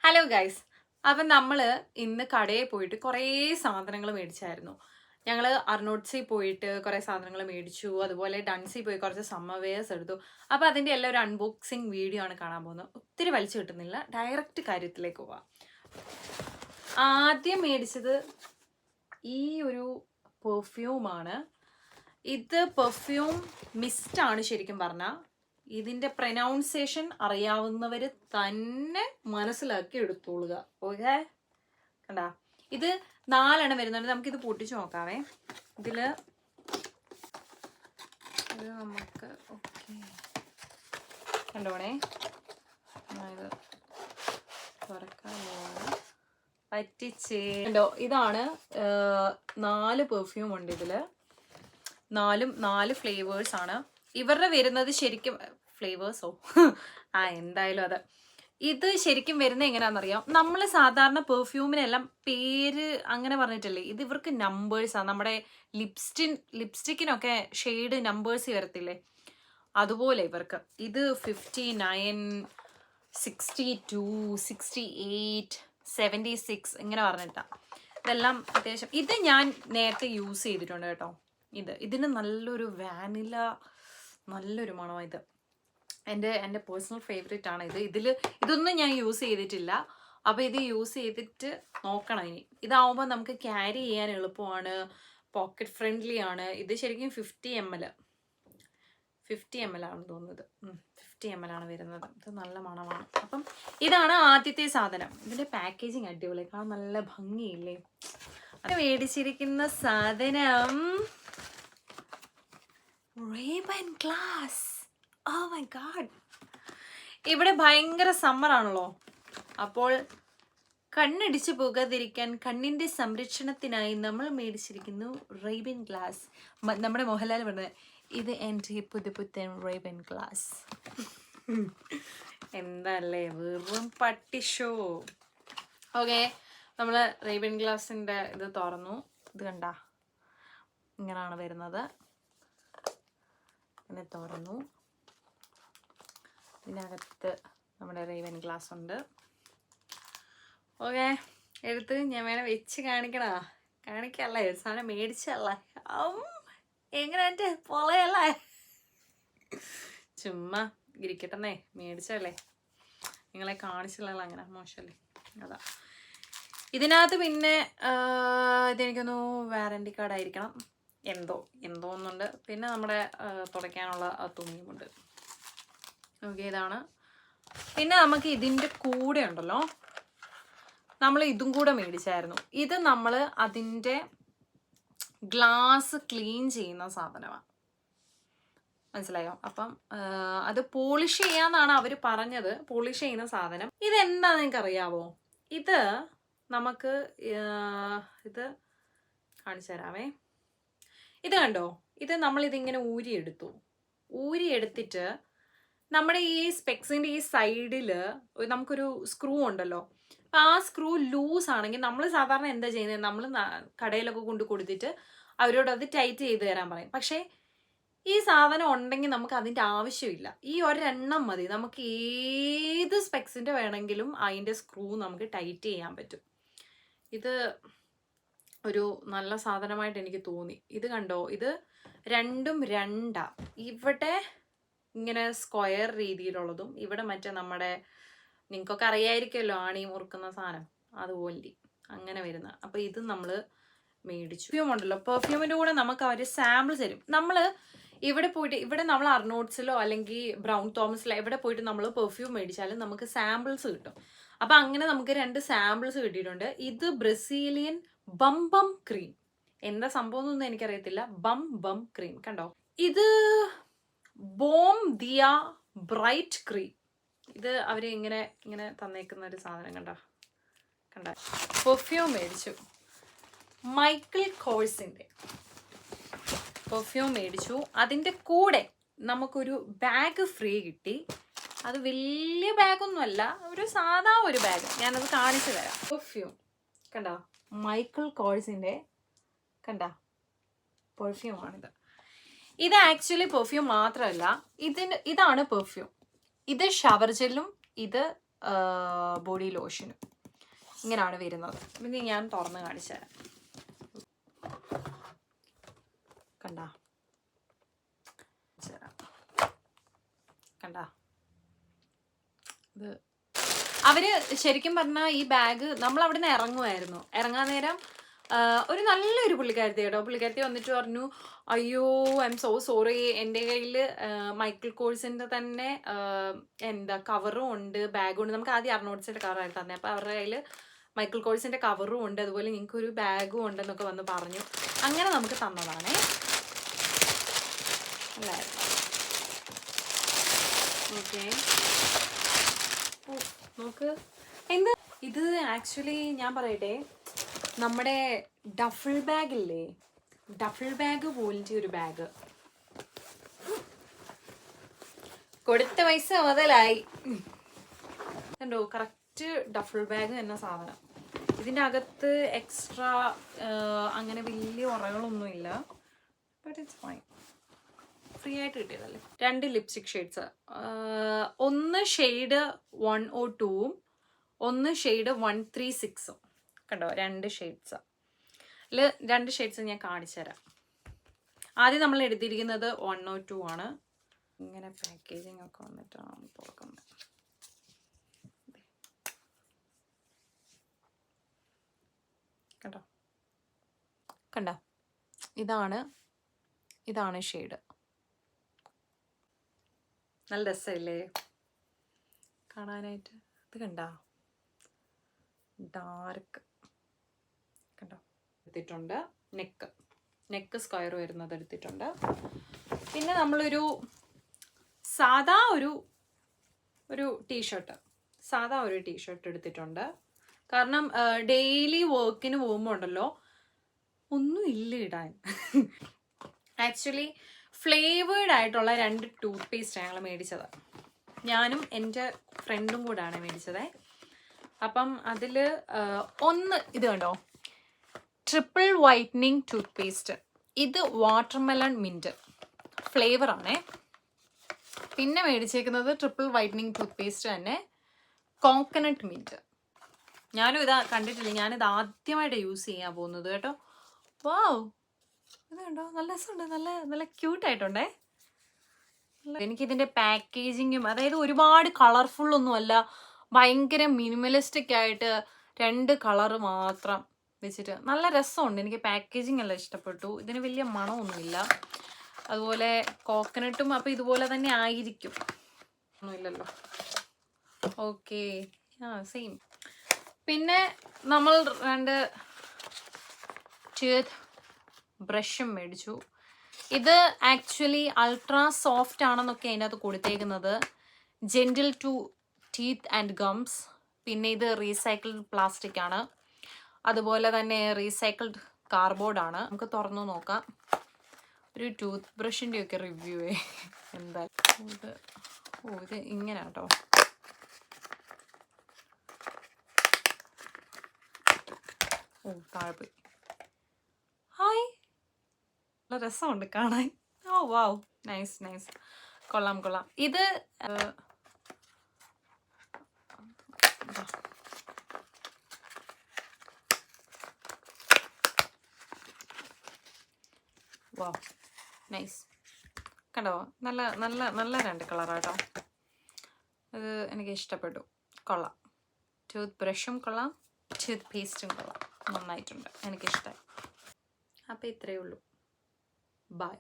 Hello guys. അപ്പം നമ്മൾ ഇന്ന് കടയിൽ പോയിട്ട് കുറേ സാധനങ്ങൾ മേടിച്ചായിരുന്നു. ഞങ്ങൾ അർണോട്ട്സിൽ പോയിട്ട് കുറേ സാധനങ്ങൾ മേടിച്ചു. അതുപോലെ ഡൺസിൽ പോയി കുറച്ച് സമ്മർ വെയേഴ്സ് എടുത്തു. അപ്പോൾ അതിൻ്റെ എല്ലാം ഒരു അൺബോക്സിങ് വീഡിയോ ആണ് കാണാൻ പോകുന്നത്. ഒത്തിരി വലിച്ചു കിട്ടുന്നില്ല, ഡയറക്റ്റ് കാര്യത്തിലേക്ക് പോവാം. ആദ്യം മേടിച്ചത് ഈ ഒരു പെർഫ്യൂമാണ്. ഇത് പെർഫ്യൂം മിസ്റ്റാണ് ശരിക്കും പറഞ്ഞാൽ. ഇതിന്റെ പ്രൊനൗൺസിയേഷൻ അറിയാവുന്നവർ തന്നെ മനസ്സിലാക്കി എടുത്തോളുക. ഓക്കെ, കണ്ടാ ഇത് 4 വരുന്നുണ്ട്. നമുക്കിത് പൊട്ടിച്ചു നോക്കാവേ. ഇതില് നമുക്ക് ഓക്കെ കണ്ടോണേ, ഇത് തുറക്കാൻ പറ്റിച്ചേണ്ടോ. ഇതാണ് 4 പെർഫ്യൂം ഉണ്ട് ഇതില്. 4 ഫ്ലേവേഴ്സ് ആണ് ഇവരുടെ വരുന്നത്. ശരിക്കും ഫ്ലേവേഴ്സോ എന്തായാലും അത് ഇത് ശരിക്കും വരുന്നത് എങ്ങനെയാണെന്നറിയാം. നമ്മൾ സാധാരണ പെർഫ്യൂമിനെല്ലാം പേര് അങ്ങനെ പറഞ്ഞിട്ടല്ലേ, ഇത് ഇവർക്ക് നമ്പേഴ്സാണ്. നമ്മുടെ ലിപ്സ്റ്റിക്കിനൊക്കെ ഷെയ്ഡ് നമ്പേഴ്സ് വരത്തില്ലേ, അതുപോലെ ഇവർക്ക് ഇത് 59, 62, 68, 76 ഇങ്ങനെ പറഞ്ഞിട്ടാ. ഇതെല്ലാം അത്യാവശ്യം. ഇത് ഞാൻ നേരത്തെ യൂസ് ചെയ്തിട്ടുണ്ട് കേട്ടോ. ഇതിന് നല്ലൊരു വാനില നല്ലൊരു മണമാണ്. ഇത് എൻ്റെ പേഴ്സണൽ ഫേവറേറ്റ് ആണ്. ഇതൊന്നും ഞാൻ യൂസ് ചെയ്തിട്ടില്ല. അപ്പോൾ ഇത് യൂസ് ചെയ്തിട്ട് നോക്കണം ഇനി. ഇതാവുമ്പോൾ നമുക്ക് ക്യാരി ചെയ്യാൻ എളുപ്പമാണ്, പോക്കറ്റ് ഫ്രണ്ട്ലി ആണ്. ഇത് ശരിക്കും 50 ml ആണെന്ന് തോന്നുന്നത്. 50 ml ആണ് വരുന്നത്. ഇത് നല്ല മണമാണ്. അപ്പം ഇതാണ് ആദ്യത്തെ സാധനം. ഇതിൻ്റെ പാക്കേജിങ് അടിപൊളി, കാണാൻ നല്ല ഭംഗിയില്ലേ. അത് മേടിച്ചിരിക്കുന്ന സാധനം Ray-Ban glass. Oh my god. ഇവിടെ ഭയങ്കര സമ്മർ ആണല്ലോ. അപ്പോൾ കണ്ണടിച്ചു പോകാതിരിക്കാൻ കണ്ണിന്റെ സംരക്ഷണത്തിനായി നമ്മൾ മേടിച്ചിരിക്കുന്നു Ray-Ban glass. നമ്മുടെ മോഹൻലാൽ പറഞ്ഞത് ഇത് എൻ്റെ പുതുപുത്തൻ Ray-Ban glass. എന്തല്ലേ, വെറും പട്ടി ഷോ. ഓക്കെ, നമ്മൾ Ray-Ban glassന്റെ ഇത് തുറന്നു. ഇത് കണ്ട ഇങ്ങനെയാണ് വരുന്നത്. ഇങ്ങനെ തുറന്നു. ഇതിനകത്ത് നമ്മുടെ Ray-Ban glass ഉണ്ട്. ഓക്കെ, എടുത്ത് ഞാൻ വേണം വെച്ച് കാണിക്കല്ലേ. ഒരു സാധനം മേടിച്ചല്ലേ, എങ്ങനെ എൻ്റെ പൊളയല്ലേ. ചുമ്മാ ഇരിക്കട്ടെന്നേ, മേടിച്ചല്ലേ, നിങ്ങളെ കാണിച്ചില്ലല്ലോ, അങ്ങനെ മോശമല്ലേ. അതാ ഇതിനകത്ത്. പിന്നെ ഇതെനിക്കൊന്നു വാറണ്ടി കാർഡ് ആയിരിക്കണം, എന്തോ ഒന്നുണ്ട്. പിന്നെ നമ്മുടെ തുടയ്ക്കാനുള്ള തുണിയുമുണ്ട്. ഓക്കെ, ഇതാണ്. പിന്നെ നമുക്ക് ഇതിൻ്റെ കൂടെ ഉണ്ടല്ലോ, നമ്മൾ ഇതും കൂടെ മേടിച്ചായിരുന്നു. ഇത് നമ്മൾ അതിൻ്റെ ഗ്ലാസ് ക്ലീൻ ചെയ്യുന്ന സാധനമാണ്, മനസ്സിലായോ. അപ്പം അത് പോളിഷ് ചെയ്യാന്നാണ് അവർ പറഞ്ഞത്. പോളിഷ് ചെയ്യുന്ന സാധനം. ഇതെന്താണെന്ന് നിങ്ങൾക്ക് അറിയാവോ? ഇത് നമുക്ക് ഇത് കാണിച്ചു തരാവേ. ഇത് കണ്ടോ, ഇത് നമ്മളിതിങ്ങനെ ഊരിയെടുത്തിട്ട് നമ്മുടെ ഈ സ്പെക്സിൻ്റെ ഈ സൈഡിൽ നമുക്കൊരു സ്ക്രൂ ഉണ്ടല്ലോ. അപ്പം ആ സ്ക്രൂ ലൂസ് ആണെങ്കിൽ നമ്മൾ സാധാരണ എന്താ ചെയ്യുന്നത്, നമ്മൾ കടയിലൊക്കെ കൊണ്ട് കൊടുത്തിട്ട് അവരോട് അത് ടൈറ്റ് ചെയ്ത് തരാൻ പറയും. പക്ഷേ ഈ സാധനം ഉണ്ടെങ്കിൽ നമുക്ക് അതിൻ്റെ ആവശ്യമില്ല. ഈ ഒരെണ്ണം മതി, നമുക്ക് ഏത് സ്പെക്സിൻ്റെ വേണമെങ്കിലും അതിൻ്റെ സ്ക്രൂ നമുക്ക് ടൈറ്റ് ചെയ്യാൻ പറ്റും. ഇത് ഒരു നല്ല സാധനമായിട്ട് എനിക്ക് തോന്നി. ഇത് കണ്ടോ, ഇത് രണ്ടും രണ്ടാ. ഇവിടെ ഇങ്ങനെ സ്ക്വയർ രീതിയിലുള്ളതും ഇവിടെ മറ്റേ നമ്മുടെ നിങ്ങൾക്കൊക്കെ അറിയായിരിക്കുമല്ലോ, ആണി മുറുക്കുന്ന സാധനം അതുപോലെ അങ്ങനെ വരുന്ന. അപ്പോൾ ഇത് നമ്മൾ മേടിച്ചു. പെർഫ്യൂം ഉണ്ടല്ലോ, പെർഫ്യൂമിൻ്റെ കൂടെ നമുക്ക് അവർ സാമ്പിൾസ് തരും. നമ്മൾ ഇവിടെ പോയിട്ട്, ഇവിടെ നമ്മൾ അർണോട്ട്സിലോ അല്ലെങ്കിൽ ബ്രൗൺ തോമസിലോ എവിടെ പോയിട്ട് നമ്മൾ പെർഫ്യൂം മേടിച്ചാലും നമുക്ക് സാമ്പിൾസ് കിട്ടും. അപ്പം അങ്ങനെ നമുക്ക് 2 സാമ്പിൾസ് കിട്ടിയിട്ടുണ്ട്. ഇത് ബ്രസീലിയൻ ബം ക്രീം. എന്താ സംഭവം എന്നൊന്നും എനിക്കറിയത്തില്ല. ബം ക്രീം കണ്ടോ. ഇത് ബോം ദിയ ബ്രൈറ്റ് ക്രീം. ഇത് അവർ ഇങ്ങനെ തന്നേക്കുന്ന ഒരു സാധനം കണ്ട. പെർഫ്യൂം മേടിച്ചു, മൈക്കിൾ കോഴ്സിൻ്റെ പെർഫ്യൂം മേടിച്ചു. അതിൻ്റെ കൂടെ നമുക്കൊരു ബാഗ് ഫ്രീ കിട്ടി. അത് വലിയ ബാഗൊന്നുമല്ല, ഒരു സാധാ ഒരു ബാഗ്. ഞാനത് കാണിച്ചു തരാം. പെർഫ്യൂം കണ്ടോ, മൈക്കിൾ കോഴ്സിൻ്റെ പെർഫ്യൂമാണിത്. ഇത് ആക്ച്വലി പെർഫ്യൂം മാത്രമല്ല, ഇതാണ് പെർഫ്യൂം. ഇത് ഷവർ ജെല്ലും ഇത് ബോഡി ലോഷനും ഇങ്ങനെയാണ് വരുന്നത്. പിന്നെ ഞാൻ തുറന്ന് കാണിച്ചു തരാം. കണ്ടാ കണ്ടാ ഇത് അവര് ശരിക്കും പറഞ്ഞാൽ ഈ ബാഗ് നമ്മൾ അവിടെ നിന്ന് ഇറങ്ങുമായിരുന്നു. ഇറങ്ങാൻ നേരം ഒരു നല്ലൊരു പുള്ളിക്കാരത്തി കേട്ടോ. പുള്ളിക്കാരത്തി വന്നിട്ട് പറഞ്ഞു, അയ്യോ ഐ എം സോ സോറി, എൻ്റെ കയ്യിൽ മൈക്കിൾ കോഴ്സിൻ്റെ തന്നെ എന്താ കവറും ഉണ്ട്, ബാഗും ഉണ്ട്. നമുക്ക് ആദ്യം അർണോട്ട്സിൻ്റെ കവറായിരുന്നു തന്നെ. അപ്പോൾ അവരുടെ കയ്യിൽ മൈക്കിൾ കോഴ്സിൻ്റെ കവറും ഉണ്ട്, അതുപോലെ നിങ്ങൾക്കൊരു ബാഗും ഉണ്ടെന്നൊക്കെ വന്ന് പറഞ്ഞു. അങ്ങനെ നമുക്ക് തന്നതാണേ. അല്ലായിരുന്നു. ഓക്കെ, നോക്ക് എന്ത് ഇത്. ആക്ച്വലി ഞാൻ പറയട്ടെ, നമ്മുടെ ഡഫിൾ ബാഗില്ലേ, ഡഫിൾ ബാഗ് പോലത്തെ ഒരു ബാഗ്. കൊടുത്ത പൈസ മുതലായി. കണ്ടോ, കറക്റ്റ് ഡഫിൾ ബാഗ് എന്ന സാധനം. ഇതിൻ്റെ അകത്ത് എക്സ്ട്രാ അങ്ങനെ വലിയ ഉറകളൊന്നുമില്ല. But it's fine. ഫ്രീ ആയിട്ട് കിട്ടിയതല്ലേ. 2 ലിപ്സ്റ്റിക് ഷെയ്ഡ്സ്, ഒന്ന് ഷെയ്ഡ് 102ഉം ഒന്ന് ഷെയ്ഡ് 136ഉം. കണ്ടോ, 2 ഷെയ്ഡ്സ്. അതിൽ 2 ഷെയ്ഡ്സ് ഞാൻ കാണിച്ചു തരാം. ആദ്യം നമ്മൾ എടുത്തിരിക്കുന്നത് 102 ആണ്. ഇങ്ങനെ പാക്കേജിങ് ഒക്കെ വന്നിട്ടാണ് തുറക്കുന്നത്. കണ്ടോ കണ്ടോ, ഇതാണ് ഷെയ്ഡ്. നല്ല രസമില്ലേ കാണാനായിട്ട്? ഇത് കണ്ടോ, ഡാർക്ക്. കണ്ടോ, എടുത്തിട്ടുണ്ട്. നെക്ക് സ്ക്വയർ വരുന്നത് എടുത്തിട്ടുണ്ട്. പിന്നെ നമ്മളൊരു സാധാ ഒരു ടീഷർട്ട് എടുത്തിട്ടുണ്ട്. കാരണം ഡെയിലി വർക്കിന് പോകുമ്പോൾ ഉണ്ടല്ലോ ഒന്നും ഇല്ല ഇടാൻ. ആക്ച്വലി ഫ്ലേവേർഡ് ആയിട്ടുള്ള 2 ടൂത്ത് പേസ്റ്റ് ഞങ്ങൾ മേടിച്ചത്. ഞാനും എൻ്റെ ഫ്രണ്ടും കൂടാണ് മേടിച്ചത്. അപ്പം അതിൽ ഒന്ന് ഇത് കണ്ടോ, ട്രിപ്പിൾ വൈറ്റനിങ് ടൂത്ത് പേസ്റ്റ്. ഇത് വാട്ടർമെലൺ മിൻറ്റ് ഫ്ലേവറാണേ. പിന്നെ മേടിച്ചേക്കുന്നത് ട്രിപ്പിൾ വൈറ്റനിങ് ടൂത്ത് പേസ്റ്റ് തന്നെ, കോക്കനട്ട് മിൻറ്റ്. ഞാനും ഇതാ കണ്ടിട്ടില്ല, ഞാനിത് ആദ്യമായിട്ട് യൂസ് ചെയ്യാൻ പോകുന്നത് കേട്ടോ. വാവ്, ഇത് കണ്ടോ, നല്ല രസമുണ്ട്, നല്ല ക്യൂട്ടായിട്ടുണ്ടേ. എനിക്കിതിൻ്റെ പാക്കേജിങ്ങും, അതായത് ഒരുപാട് കളർഫുൾ ഒന്നുമല്ല, ഭയങ്കര മിനിമലിസ്റ്റിക് ആയിട്ട് 2 കളറ് മാത്രം വെച്ചിട്ട് നല്ല രസമുണ്ട്. എനിക്ക് പാക്കേജിങ് എല്ലാം ഇഷ്ടപ്പെട്ടു. ഇതിന് വലിയ മണമൊന്നുമില്ല. അതുപോലെ കോക്കനട്ടും അപ്പം ഇതുപോലെ തന്നെ ആയിരിക്കും, ഒന്നുമില്ലല്ലോ. Okay, same. പിന്നെ നമ്മൾ 2 ടൂത്ത് ബ്രഷും മേടിച്ചു. ഇത് ആക്ച്വലി അൾട്രാ സോഫ്റ്റ് ആണെന്നൊക്കെ അതിനകത്ത് കൊടുത്തേക്കുന്നത്. Gentle to teeth and gums. പിന്നെ ഇത് റീസൈക്കിൾഡ് പ്ലാസ്റ്റിക് ആണ്, അതുപോലെ തന്നെ റീസൈക്കിൾഡ് കാർഡ്ബോർഡാണ്. നമുക്ക് തുറന്നു നോക്കാം. ഒരു ടൂത്ത് ബ്രഷിൻ്റെ ഒക്കെ റിവ്യൂ എന്താ. ഇത് ഇങ്ങനെ കേട്ടോ. താഴെ പോയി. ഹായ്, നല്ല രസമുണ്ട് കാണാൻ. വാവ്, നൈസ്. കൊള്ളാം. ഇത് വാവ്, നൈസ്. കണ്ടോ, നല്ല 2 കളറാട്ടോ. ഇത് എനിക്ക് ഇഷ്ടപ്പെട്ടു, കൊള്ളാം. ടൂത്ത് ബ്രഷും കൊള്ളാം, ടൂത്ത് പേസ്റ്റും കൊള്ളാം, നന്നായിട്ടുണ്ട്, എനിക്കിഷ്ടമായി. അപ്പോൾ ഇത്രയേ ഉള്ളൂ. ബൈ.